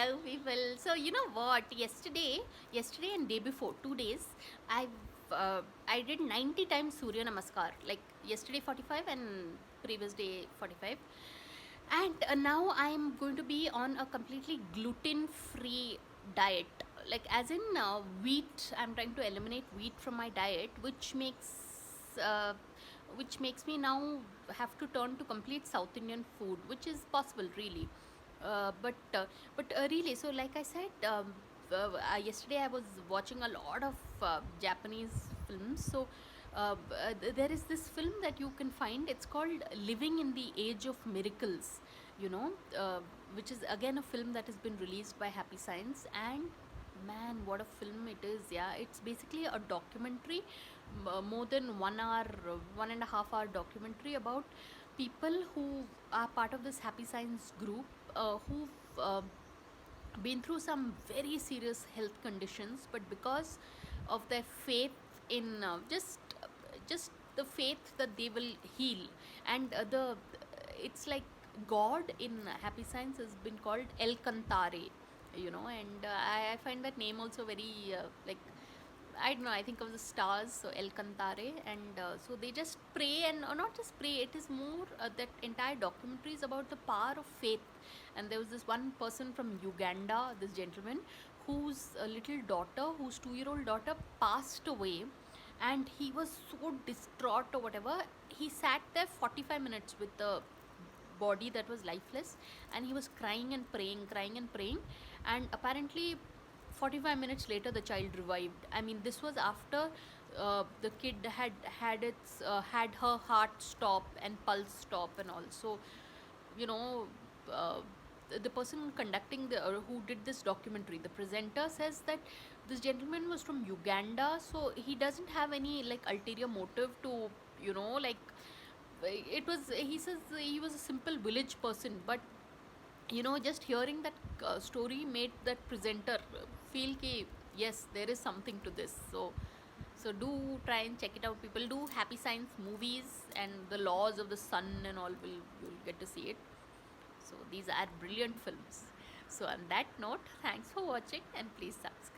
Hello, people. So you know what? Yesterday and day before, 2 days, I did 90 times Surya Namaskar. Like yesterday 45 and previous day 45. And now I'm going to be on a completely gluten-free diet. Like as in wheat, I'm trying to eliminate wheat from my diet, uh, which makes me now have to turn to complete South Indian food, which is possible really. Uh, but uh, but really, so like I said, yesterday I was watching a lot of Japanese films. So there is this film that you can find. It's called Living in the Age of Miracles. You know, which is again a film that has been released by Happy Science. And man, what a film it is! Yeah, it's basically a documentary, more than 1 hour, 1.5 hour documentary about people who are part of this Happy Science group, who've been through some very serious health conditions, but because of their faith in just the faith that they will heal. And the it's like God in Happy Science has been called El Cantare, and I find that name also very like, I don't know, I think of the stars, so El Cantare. And so they just pray, and or not just pray, it is more that entire documentary is about the power of faith. And there was this one person from Uganda, this gentleman, whose little daughter, whose 2-year-old daughter, passed away. And he was so distraught or whatever. He sat there 45 minutes with the body that was lifeless, and he was crying and praying. And apparently 45 minutes later the child revived. I mean, this was after the kid had her heart stop and pulse stop and all. So you know uh, the person conducting the who did this documentary, the presenter, says that this gentleman was from Uganda, so he doesn't have any like ulterior motive to, like, it was, he says he was a simple village person. But just hearing that story made that presenter feel ki yes, there is something to this. So do try and check it out, people. Do Happy Science movies, and the laws of the sun and all, will you'll get to see it. So these are brilliant films. So on that note, thanks for watching, and please subscribe.